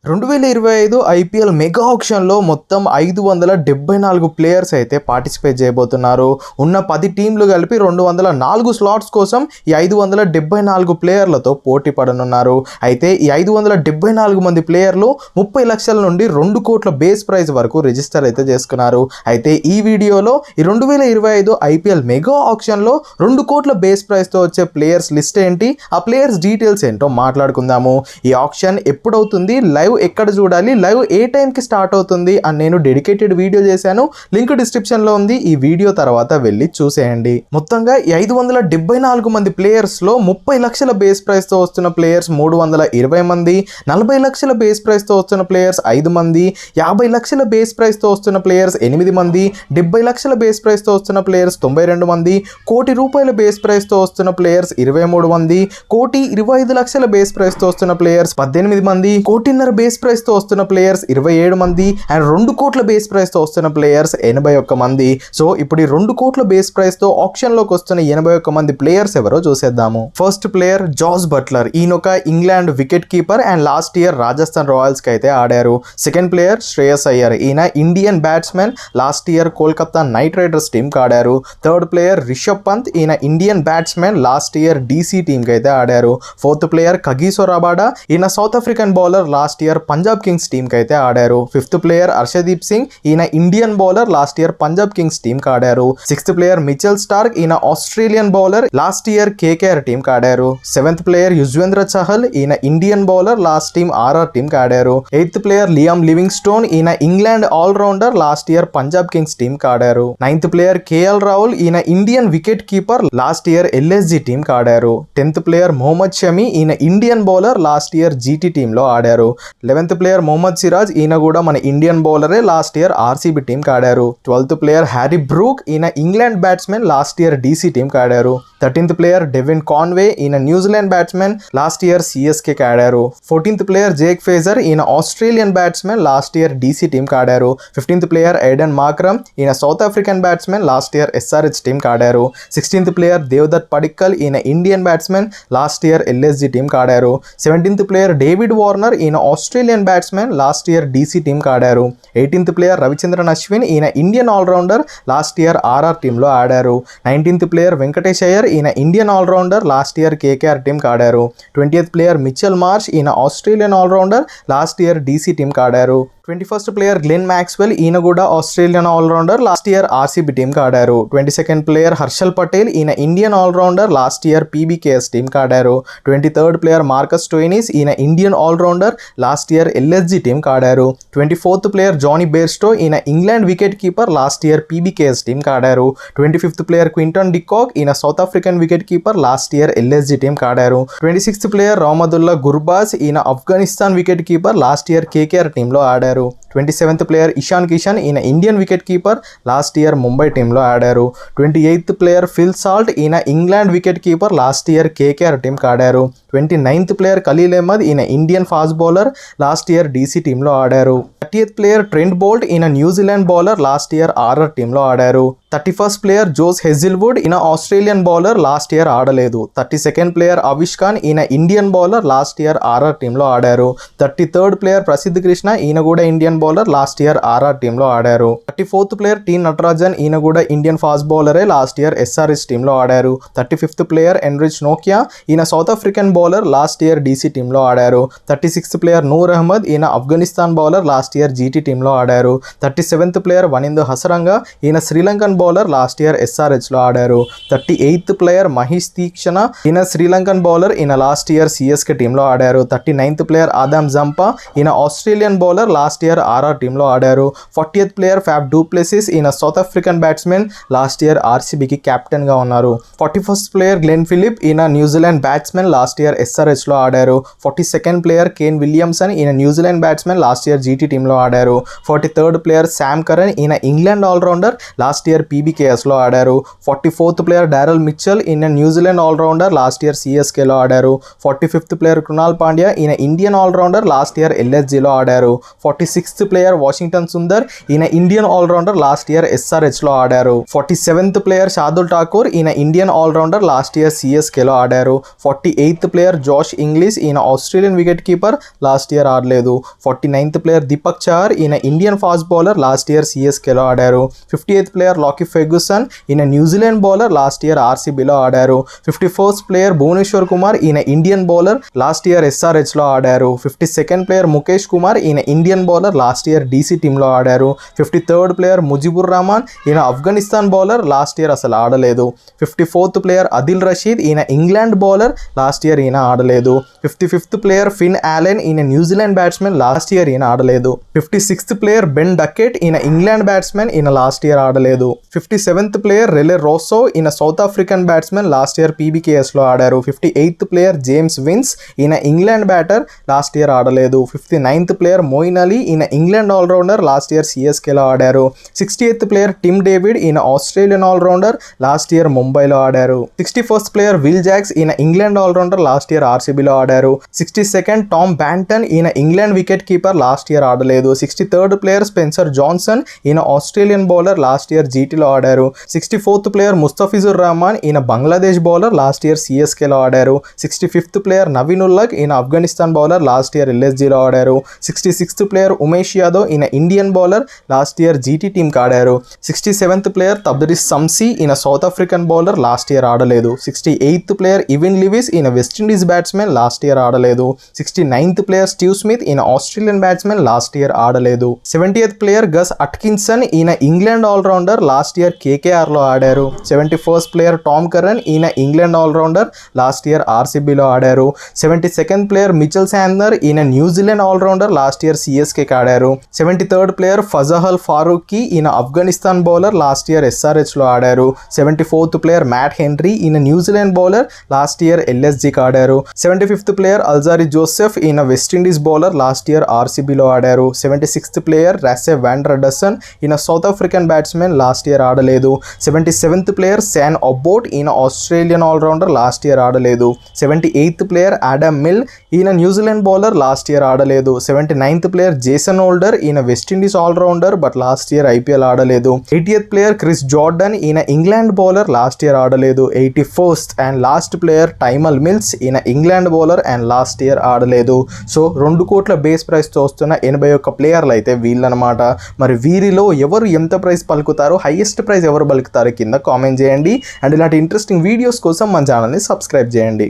2025 IPL mega ఆక్షన్లో మొత్తం 574 players అయితే participate చేయబోతున్నారు. ఉన్న 10 టీంలు కలిపి 204 స్లాట్స్ కోసం ఈ 574 ప్లేయర్లతో పోటీ పడనున్నారు. అయితే ఈ 574 మంది ప్లేయర్లు 30 లక్షల నుండి 2 కోట్ల బేస్ ప్రైజ్ వరకు రిజిస్టర్ అయితే చేసుకున్నారు. అయితే ఈ వీడియోలో ఈ 2025 ఐపీఎల్ మెగా ఆక్షన్లో 2 కోట్ల బేస్ ప్రైజ్తో వచ్చే ప్లేయర్స్ లిస్ట్ ఏంటి, ఆ ప్లేయర్స్ డీటెయిల్స్ ఏంటో మాట్లాడుకుందాము. ఈ ఆక్షన్ ఎప్పుడవుతుంది, లైవ్ ఎక్కడ చూడాలి, లైవ్ ఏ టైంకి స్టార్ట్ అవుతుంది అని నేను డెడికేటెడ్ వీడియో చేశాను. లింక్ డిస్క్రిప్షన్లో ఉంది. ఈ వీడియో తర్వాత వెళ్ళి చూసేయండి. మొత్తంగా ఈ 574 మంది ప్లేయర్స్లో 30 లక్షల బేస్ ప్రైస్తో వస్తున్న ప్లేయర్స్ 320 మంది, 40 లక్షల బేస్ ప్రైస్తో వస్తున్న ప్లేయర్స్ 5 మంది, 50 లక్షల బేస్ ప్రైస్తో వస్తున్న ప్లేయర్స్ 8 మంది, 70 లక్షల బేస్ ప్రైస్తో వస్తున్న ప్లేయర్స్ 92 మంది, కోటి రూపాయల బేస్ ప్రైస్తో వస్తున్న ప్లేయర్స్ 23 మంది, 1,25 లక్షల బేస్ ప్రైస్తో వస్తున్న ప్లేయర్స్ 18 మంది, 1,50,00,000 బేస్ ప్రైస్తో వస్తున్న ప్లేయర్స్ 27 మంది అండ్ 2 కోట్ల బేస్ ప్రైస్తో వస్తున్న ప్లేయర్స్ 81 మంది. సో ఇప్పుడు ఈ 2 కోట్ల బేస్ ప్రైస్తో ఆక్షన్లోకి వస్తున్న 81 మంది ప్లేయర్స్ ఎవరో చూసేద్దాము. First player Jos Buttler. ఈయన ఒక England wicket keeper and last year Rajasthan రాయల్స్కి అయితే ఆడారు. Second player Shreyas Iyer. ఈయన Indian batsmen, last year Kolkata Knight Riders టీంకి ఆడారు. Third player Rishabh Pant. ఈయన Indian batsmen, last year DC టీంకి అయితే ఆడారు. Fourth player Kagiso Rabada. ఈయన South African bowler, last year Punjab Kings టీంకి అయితే ఆడారు. Fifth player Harshdeep Singh. ఈయన Indian bowler, last year Punjab Kings టీంకి ఆడారు. Sixth player Mitchell Starc. ఈయన Australian bowler, last year KKR టీంకి ఆడారు. Seventh player Yuzvendra Chahal. ఈయన Indian bowler, last team RR టీంకి ఆడారు. Eighth player Liam Livingstone. ఈయన England all rounder, last year Punjab Kings టీంకి ఆడారు. Ninth player KL Rahul. ఈయన Indian wicket keeper, last year LSG టీంకి ఆడారు. Tenth player Mohammed Shami. ఈయన Indian bowler, last year GT టీంలో ఆడారు. 11th player Mohammed Siraj. ఈయన కూడా మన ఇండియన్ బౌలరే, లాస్ట్ ఇయర్ ఆర్సీబీ టీంకి ఆడారు. 12th player Harry Brook. ఈయన England batsmen, last year DC టీంకి ఆడారు. 13th player Devon Conway. ఈయన న్యూజిలాండ్ బ్యాట్స్మెన్, లాస్ట్ ఇయర్ సిఎస్కేకి ఆడారు. 14th player Jake Fraser. ఈయన Australian batsmen, last year DC టీంకి ఆడారు. 15th player Aiden Markram. ఈయన South African batsmen, last year SRH టీంకి ఆడారు. 16th player Devdutt Padikkal. ఈయన Indian batsmen, last year LSG టీంకి ఆడారు. 17th player David Warner. ఈయన Australian batsmen, last year DC టీంకి ఆడారు. 18th player Ravichandran Ashwin. ఈయన Indian all rounder, last year RR టీంలో ఆడారు. 19th player Venkatesh Iyer. ఈయన Indian all rounder, last year KKR టీంకి ఆడారు. 20th player Mitchell Marsh. ఈయన Australian all rounder, last year DC టీంకి ఆడారు. 21st player Glenn Maxwell. ఈయన కూడా Australian all rounder, last year RCB టీంకి ఆడారు. 22nd player Harshal Patel. ఈయన Indian all rounder, last year PBKS టీంకి ఆడారు. 23rd player Marcus Stoinis. ఈయన Indian all rounder, last year LSG టీంకి ఆడారు. 24th player Jonny Bairstow. ఈయన England wicket keeper, last year PBKS టీంకి ఆడారు. 25th player Quinton de Kock. ఈయన South African wicket keeper, last year LSG టీంకి ఆడారు. 26th player Rahmanullah Gurbaz. ఈయన Afghanistan wicket keeper, last year KKR టీంలో ఆడారు. 27th player Ishan Kishan. ఈయన Indian wicket keeper, last year Mumbai టీంలో ఆడారు. 28th player Phil Salt. ఈయన England wicket keeper, last year KKR టీంకి ఆడారు. 29th player Khaleel Ahmed. ఈయన Indian fast bowler, last year DC టీంలో ఆడారు. 30th player Trent Boult. ఈయన New Zealand bowler, last year RR టీంలో ఆడారు. 31st player Josh Hazlewood. ఈయన ఆస్ట్రేలియన్ బౌలర్, లాస్ట్ ఇయర్ ఆడలేదు. 32nd player Avesh Khan. ఈయన Indian bowler, last year RR టీంలో ఆడారు. 33rd player Prasidh Krishna. ఈయన కూడా Indian bowler, last year RR టీంలో ఆడారు. 34th player T Natarajan. ఈయన కూడా ఇండియన్ ఫాస్ట్ బౌలరే, లాస్ట్ ఇయర్ ఎస్ఆర్హెచ్ టీంలో ఆడారు. 35th ప్లేయర్ ఎన్రిచ్ నోకియా. ఈయన South African bowler, last year DC టీంలో ఆడారు. 36th player Noor Ahmad. ఈయన Afghanistan bowler, last year GT టీంలో ఆడారు. 37th player Wanindu Hasaranga. ఈయన Sri Lankan bowler, last year SRH లో ఆడారు. 38th player Maheesh Theekshana. ఈయన శ్రీలంకన్ బౌలర్. ఈయన లాస్ట్ ఇయర్ సిఎస్కే టీంలో ఆడారు. 39th player ఆదామ్ Zampa. ఈయన Australian bowler, last year RR టీంలో ఆడారు. 40th player Faf du Plessis. ఈయన South African batsmen, last year ఆర్సీబీకి కెప్టెన్ గా ఉన్నారు. 41st player Glenn Philip. ఈయన New Zealand batsmen, last year SRH లో ఆడారు. 42nd player Kane Williamson. ఈయన New Zealand batsmen, last year GT టీంలో ఆడారు. 43rd player Sam Curran. ఈయన ఇంగ్లాండ్ ఆల్రౌండర్, లాస్ట్ ఇయర్ పీబీకేఎస్లో ఆడారు. 44th ప్లేయర్ డారెల్ మిచెల్ ఈయన న్యూజిలాండ్ ఆల్రౌండర్, లాస్ట్ ఇయర్ సిఎస్కేలో ఆడారు. 45th ప్లేయర్ కృణాల్ పాండ్యా ఈయన ఇండియన్ ఆల్రౌండర్, లాస్ట్ ఇయర్ ఎల్ఎస్జీలో ఆడారు. 46th ప్లేయర్ వాషింగ్టన్ సుందర్ ఈయన ఇండియన్ ఆల్రౌండర్, లాస్ట్ ఇయర్ ఎస్ఆర్హెచ్లో ఆడారు. 47th ప్లేయర్ షార్దుల్ ఠాకూర్ ఈయన ఇండియన్ ఆల్రౌండర్, లాస్ట్ ఇయర్ సిఎస్కేలో ఆడారు. 48th ప్లేయర్ జోష్ ఇంగ్లీష్ ఈయన Australian wicket keeper, last year ఆడలేదు. 49th ప్లేయర్ దీపక్ చహర్ ఈయన Indian fast bowler, last year సిఎస్కేలో ఆడారు. 58th ప్లేయర్ లాకీ ఫెర్గ్యూసన్ ఈయన న్యూజిలాండ్ బౌలర్, లాస్ట్ ఇయర్ ఆర్సీబీలో ఆడారు. 51st ప్లేయర్ భువనేశ్వర్ కుమార్ ఈయన ఇండియన్ బౌలర్, లాస్ట్ ఇయర్ ఎస్ఆర్హెచ్లో ఆడారు. 52nd ప్లేయర్ ముఖేష్ కుమార్ ఈయన Indian bowler, last year DC టీంలో ఆడారు. 53rd ప్లేయర్ ముజిబుర్ రహమాన్ ఈయన ఆఫ్ఘనిస్తాన్ బౌలర్, లాస్ట్ ఇయర్ అసలు ఆడలేదు. 54th ప్లేయర్ అదిల్ రషీద్ ఈయన ఇంగ్లాండ్ బౌలర్, లాస్ట్ ఇయర్ ఈయన ఆడలేదు. 55th ప్లేయర్ ఫిన్ ఆలెన్ ఈయన న్యూజిలాండ్ బ్యాట్స్మెన్, లాస్ట్ ఇయర్ ఈయన ఆడలేదు. 56th ప్లేయర్ బెన్ డకెట్ ఈయన ఇంగ్లాండ్ బ్యాట్స్మెన్, ఈయన లాస్ట్ ఇయర్ ఆడలేదు. 57th ప్లేయర్ రెలే రోసో ఈయన South African batsmen, last year పీబీకేఎస్లో ఆడారు. 58th ప్లేయర్ జేమ్స్ విన్స్ ఈయన ఇంగ్లాండ్ బ్యాటర్, లాస్ట్ ఇయర్ ఆడలేదు. 59th ప్లేయర్ మోయిన్ అలీ ఈయన ఇంగ్లాండ్ ఆల్రౌండర్, లాస్ట్ ఇయర్ సిఎస్కేలో ఆడారు. 68th ప్లేయర్ టిమ్ డేవిడ్ ఈయన ఆస్ట్రేలియన్ ఆల్రౌండర్, లాస్ట్ ఇయర్ ముంబైలో ఆడారు. 61st ప్లేయర్ విల్ జాక్స్ ఈయన ఇంగ్లాండ్ ఆల్రౌండర్, లాస్ట్ ఇయర్ ఆర్సీబీలో ఆడారు. 62nd టామ్ బ్యాంటన్ ఈయన England wicket keeper, last year ఆడలేదు. 63rd ప్లేయర్ స్పెన్సర్ జాన్సన్ ఈయన ఆస్ట్రేలియన్ బౌలర్, లాస్ట్ ఇయర్ జీటీలో ఆడారు. 64th ప్లేయర్ ముస్తఫిజుర్ రహమాన్ ఈయన బంగ్లాదేశ్ బౌలర్, లాస్ట్ ఇయర్ సిఎస్కేలో ఆడారు. 65th ప్లేయర్ నవీన్ ఉల్లక్ ఈయన ఆఫ్ఘనిస్తాన్ బౌలర్, లాస్ట్ ఇయర్ ఎల్ఎస్జీలో ఆడారు. 66th ప్లేయర్ ఉమేష్ యాదవ్ ఈయన Indian bowler, last year GT టీంకి ఆడారు. 67th ప్లేయర్ తబ్రిస్ సంసీ ఈయన South African bowler, last year ఆడలేదు. 68th ప్లేయర్ ఇవిన్ లివిస్ ఈయన వెస్టిండీస్ బ్యాట్స్మెన్, లాస్ట్ ఇయర్ ఆడలేదు. 69th ప్లేయర్ స్టీవ్ స్మిత్ ఈయన ఆస్ట్రేలియన్ బ్యాట్స్మెన్, లాస్ట్ ఇయర్ ఆడలేదు. 70th ప్లేయర్ గస్ అట్కిన్సన్ ఈయన England all rounder, last year కేకేఆర్లో ఆడారు. 71st ప్లేయర్ టామ్ కరన్ ఈయన England all rounder, last year ఆర్సీబీలో ఆడారు. 72nd player Mitchell Santner ఈయన New Zealand all rounder, last year సిఎస్కేకి ఆడారు. 73rd ప్లేయర్ ఫజహల్ ఫారూఖీ ఈయన ఆఫ్ఘనిస్తాన్ బౌలర్, లాస్ట్ ఇయర్ ఎస్ఆర్హెచ్లో ఆడారు. 74th ప్లేయర్ మ్యాట్ హెన్రీ ఈయన న్యూజిలాండ్ బౌలర్, లాస్ట్ ఇయర్ ఎల్ఎస్జీకి ఆడారు. 75th ప్లేయర్ అల్జారీ జోసెఫ్ ఈయన వెస్టిండీస్ బౌలర్, లాస్ట్ ఇయర్ ఆర్సీబీలో ఆడారు. 76th ప్లేయర్ రాసే వాండర్డసన్ ఈయన South African batsmen, last year ఆడలేదు. 77th ప్లేయర్ శాన్ అబ్బోట్ ఈయన ఆస్ట్రేలియన్ ఆల్రౌండర్, లాస్ట్ ఇయర్ ఆడలేదు. 78th ప్లేయర్ ఆడమ్ మిల్ ఈయన న్యూజిలాండ్ బౌలర్, లాస్ట్ ఇయర్ ఆడలేదు. 79th ప్లేయర్ జేసన్ హోల్డర్ ఈయన West Indies all rounder, but last year IPL ఆడలేదు. 80th player Chris Jordan ఈయన England bowler, last year ఆడలేదు. 81st and last player Tymal Mills ఈయన England bowler and last year ఆడలేదు. So 2 కోట్ల base ప్రైస్తో వస్తున్న 81 ప్లేయర్లు అయితే వీళ్ళనమాట. మరి వీరిలో ఎవరు ఎంత ప్రైస్ పలుకుతారో, హైయెస్ట్ ప్రైస్ ఎవరు పలుకుతారో కింద కామెంట్ చేయండి. అండ్ ఇలాంటి ఇంట్రెస్టింగ్ వీడియోస్ కోసం మన ఛానల్ని సబ్స్క్రైబ్ చేయండి.